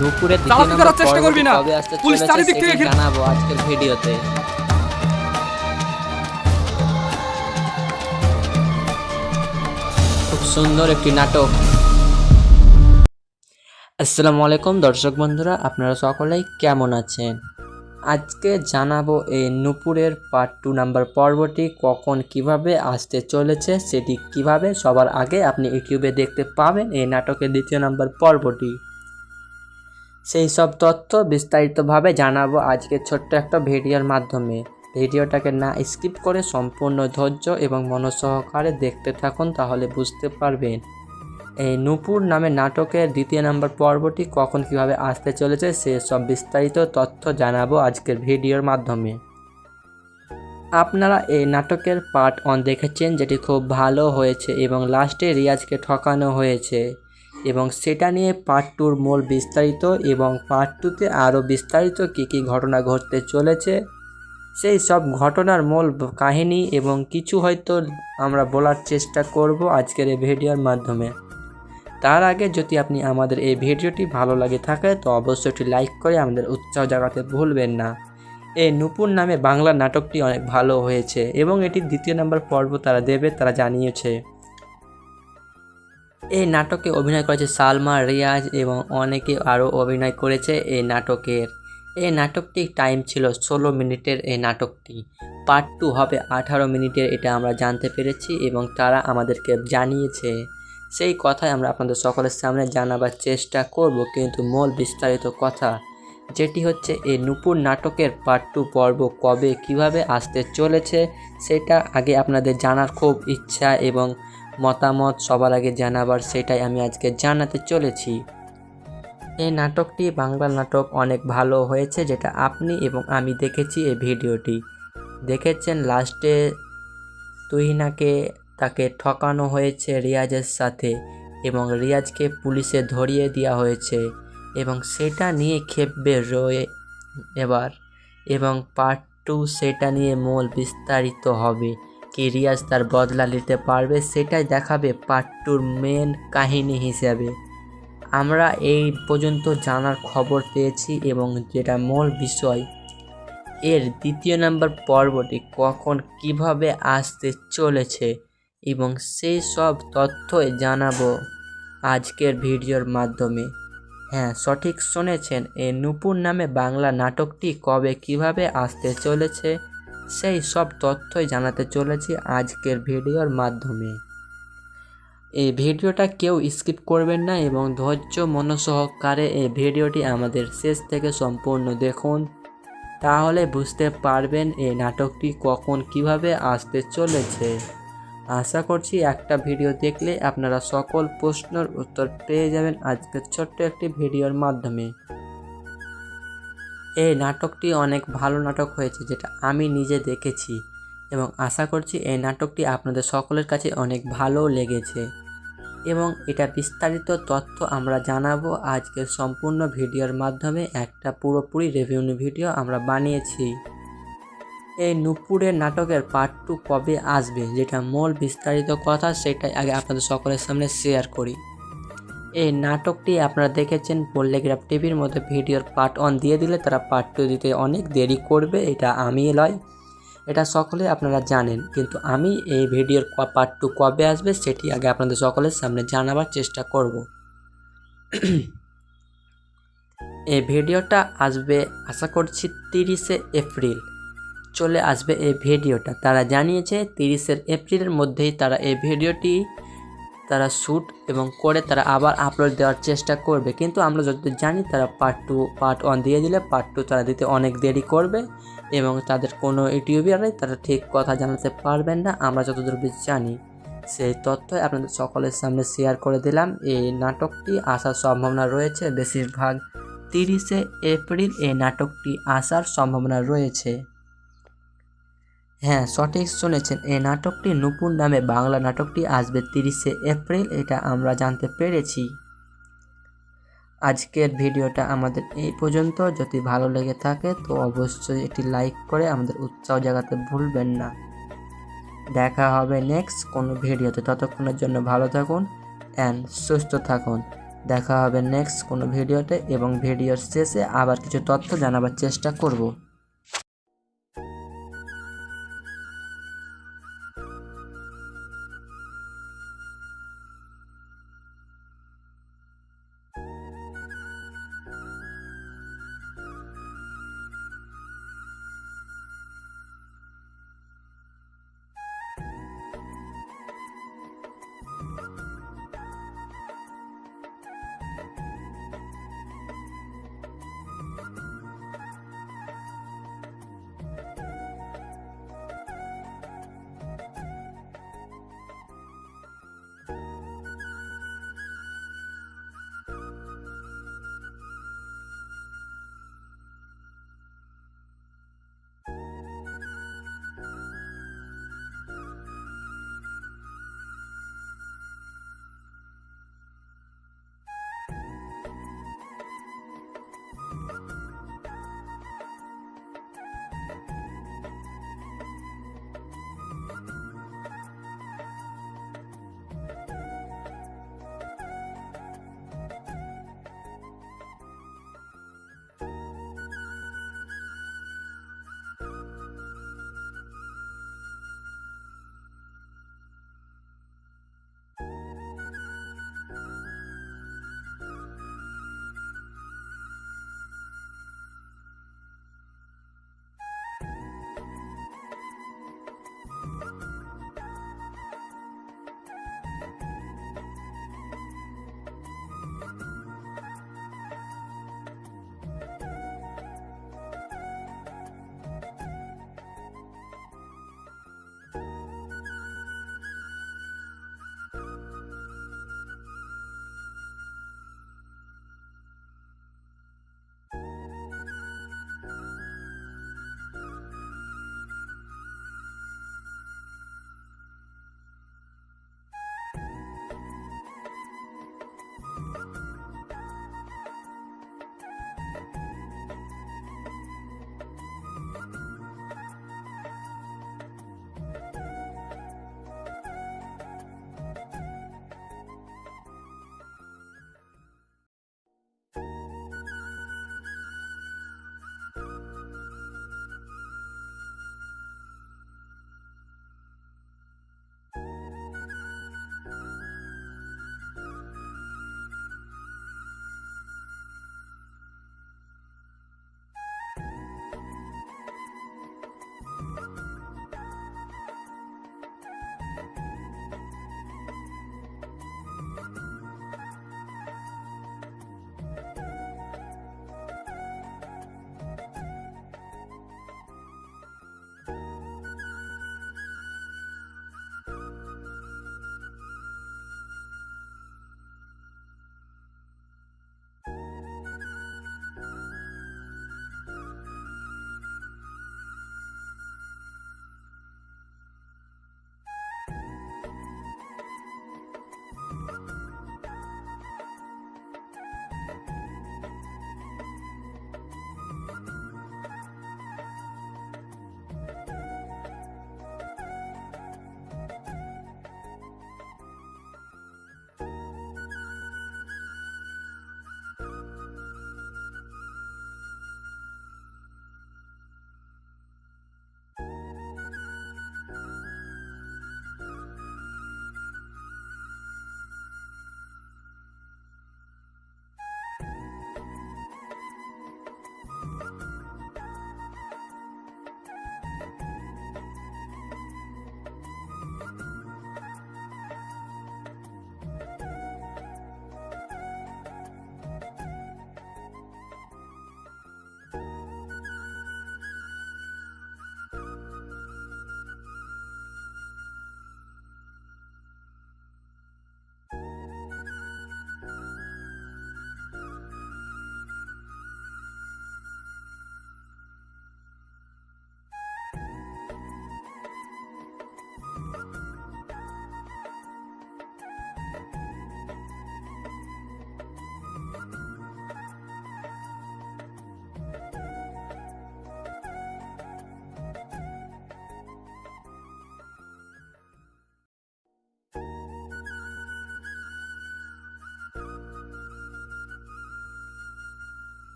নূপুরের দ্বিতীয় চালাকি নম্বর করার চেষ্টা করবি পর্বটি না। কবে আসতে পুলিশ চলেছে চারিদিক থেকে সেটি জানাবো আজকের ভিডিওতে। খুব সুন্দর একটি নাটক। আসসালামু আলাইকুম দর্শক বন্ধুরা, আপনারা সকলেই কেমন আছেন? আজকে জানাবো এই নূপুরের পার্ট 2 নাম্বার পর্বটি কখন কিভাবে আসতে চলেছে, সেটি কিভাবে সবার আগে আপনি ইউটিউবে দেখতে পাবেন এই নাটকের দ্বিতীয় নাম্বার পর্বটি। সেই সব তথ্য বিস্তারিতভাবে জানাবো আজকে ছোট্ট একটা ভিডিওর মাধ্যমে। ভিডিওটাকে না স্কিপ করে সম্পূর্ণ ধৈর্য এবং মনোসহকারে দেখতে থাকুন, তাহলে বুঝতে পারবেন এই নূপুর নামে নাটকের দ্বিতীয় নাম্বার পর্বটি কখন কিভাবে আসতে চলেছে সে সব বিস্তারিত তথ্য জানাবো আজকের ভিডিওর মাধ্যমে। আপনারা এই নাটকের পার্ট 1 দেখেছেন, যেটি খুব ভালো হয়েছে এবং লাস্টে রিয়াজকে ঠকানো হয়েছে, এবং সেটা নিয়ে পার্ট 2র মূল বিস্তারিত এবং পার্ট 2তে আরও বিস্তারিত কী ঘটনা ঘটতে চলেছে সেই সব ঘটনার মূল কাহিনী এবং কিছু হয়তো আমরা বলার চেষ্টা করব আজকের এই ভিডিওর মাধ্যমে। তার আগে যদি আপনি আমাদের এই ভিডিওটি ভালো লাগে থাকে তো অবশ্যই একটি লাইক করে আমাদের উৎসাহ জাগাতে ভুলবেন না। এই নূপুর নামে বাংলা নাটকটি অনেক ভালো হয়েছে এবং এটির দ্বিতীয় নম্বর পর্ব তারা দেবে, তারা জানিয়েছে। এই নাটকে অভিনয় করেছে সালমা, রিয়াজ এবং অনেকে আরও অভিনয় করেছে এই নাটকের। এই নাটকটি টাইম ছিল 16 মিনিটের। এই নাটকটি পার্ট 2 হবে 18 মিনিটের, এটা আমরা জানতে পেরেছি এবং তারা আমাদেরকে জানিয়েছে। সেই কথাই আমরা আপনাদের সকলের সামনে জানাবার চেষ্টা করব, কিন্তু মূল বিস্তারিত কথা যেটি হচ্ছে এই নূপুর নাটকের পার্ট 2 পর্ব কবে কিভাবে আসতে চলেছে সেটা আগে আপনাদের জানার খুব ইচ্ছা এবং মতামত সবার আগে জানাবার, সেটাই আমি আজকে জানাতে চলেছি। এই নাটকটি বাংলা নাটক অনেক ভালো হয়েছে, যেটা আপনি এবং আমি দেখেছি। এই ভিডিওটি দেখেছেন, লাস্টে তুহিনাকে তাকে ঠকানো হয়েছে রিয়াজের সাথে এবং রিয়াজকে পুলিশে ধরিয়ে দেওয়া হয়েছে এবং সেটা নিয়ে খেপবে রয়ে এবার, এবং পার্ট 2 সেটা নিয়ে মূল বিস্তারিত হবে। কি রিয়াজ তার বদলা নিতে পারবে সেটাই দেখাবে পার্ট 2র মেন কাহিনী হিসেবে। আমরা এই পর্যন্ত জানার খবর পেয়েছি এবং যেটা মূল বিষয়, এর দ্বিতীয় নাম্বার পর্বটি কখন কিভাবে আসতে চলেছে এবং সেই সব তথ্যই জানাবো আজকের ভিডিওর মাধ্যমে। হ্যাঁ, সঠিক শুনেছেন, এই নূপুর নামে বাংলা নাটকটি কবে কিভাবে আসতে চলেছে সেই সব তথ্যই জানাতে চলেছি আজকের ভিডিওর মাধ্যমে। এই ভিডিওটা কেউ স্কিপ করবেন না এবং ধৈর্য মনোসহকারে এই ভিডিওটি আমাদের শেষ থেকে সম্পূর্ণ দেখুন, তাহলে বুঝতে পারবেন এই নাটকটি কখন কিভাবে আসতে চলেছে। আশা করছি একটা ভিডিও দেখলে আপনারা সকল প্রশ্নের উত্তর পেয়ে যাবেন আজকের ছোট্ট একটি ভিডিওর মাধ্যমে। এই নাটকটি অনেক ভালো নাটক হয়েছে, যেটা আমি নিজে দেখেছি এবং আশা করছি এই নাটকটি আপনাদের সকলের কাছে অনেক ভালো লেগেছে এবং এটা বিস্তারিত তথ্য আমরা জানাবো আজকের সম্পূর্ণ ভিডিওর মাধ্যমে। একটা পুরোপুরি রিভিউ ভিডিও আমরা বানিয়েছি। এই নূপুরের নাটকের পার্ট 2 কবে আসবে, যেটা মূল বিস্তারিত কথা, সেটাই আগে আপনাদের সকলের সামনে শেয়ার করি। এই নাটকটি আপনারা দেখেছেন পল্লীগ্রাফ টিভির মধ্যে ভিডিওর পার্ট 1 দিয়ে দিলে তারা পার্ট 2 দিতে অনেক দেরি করবে, এটা আমি লয়, এটা সকলে আপনারা জানেন, কিন্তু আমি এই ভিডিওর পার্ট 2 কবে আসবে সেটি আগে আপনাদের সকলের সামনে জানাবার চেষ্টা করব। এই ভিডিওটা আসবে আশা করছি 30শে এপ্রিল চলে আসবে এই ভিডিওটা। তারা জানিয়েছে 30শে এপ্রিলের মধ্যেই তারা এই ভিডিওটি তারা শ্যুট এবং করে তারা আবার আপলোড দেওয়ার চেষ্টা করবে, কিন্তু আমরা যতদূর জানি তারা পার্ট 1 দিয়ে দিলে পার্ট 2 তারা দিতে অনেক দেরি করবে এবং তাদের কোনো ইউটিউবারই তারা ঠিক কথা জানাতে পারবেন না। আমরা যতদূর জানি সেই তথ্যই আপনাদের সকলের সামনে শেয়ার করে দিলাম। এই নাটকটি আসার সম্ভাবনা রয়েছে বেশিরভাগ 30শে এপ্রিল এই নাটকটি আসার সম্ভাবনা রয়েছে। হ্যাঁ, সঠিক শুনেছেন, এই নাটকটি নূপুর নামে বাংলা নাটকটি আসবে 30শে এপ্রিল, এটা আমরা জানতে পেরেছি। আজকের ভিডিওটা আমাদের এই পর্যন্ত। যদি ভালো লেগে থাকে তো অবশ্যই এটি লাইক করে আমাদের উৎসাহ জাগাতে ভুলবেন না। দেখা হবে নেক্সট কোনো ভিডিওতে, ততক্ষণের জন্য ভালো থাকুন অ্যান্ড সুস্থ থাকুন। দেখা হবে নেক্সট কোনো ভিডিওতে এবং ভিডিওর শেষে আবার কিছু তথ্য জানাবার চেষ্টা করব।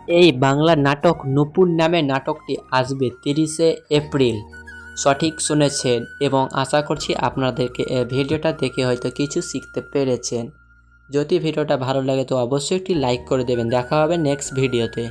এই বাংলা নাটক নূপুর নামে নাটকটি আসবে 30শে এপ্রিল। সঠিক শুনেছেন এবং আশা করছি আপনাদেরকে এই ভিডিওটা দেখে হয়তো কিছু শিখতে পেরেছেন। যদি ভিডিওটা ভালো লাগে তো অবশ্যই একটি লাইক করে দেবেন। দেখা হবে নেক্সট ভিডিওতে।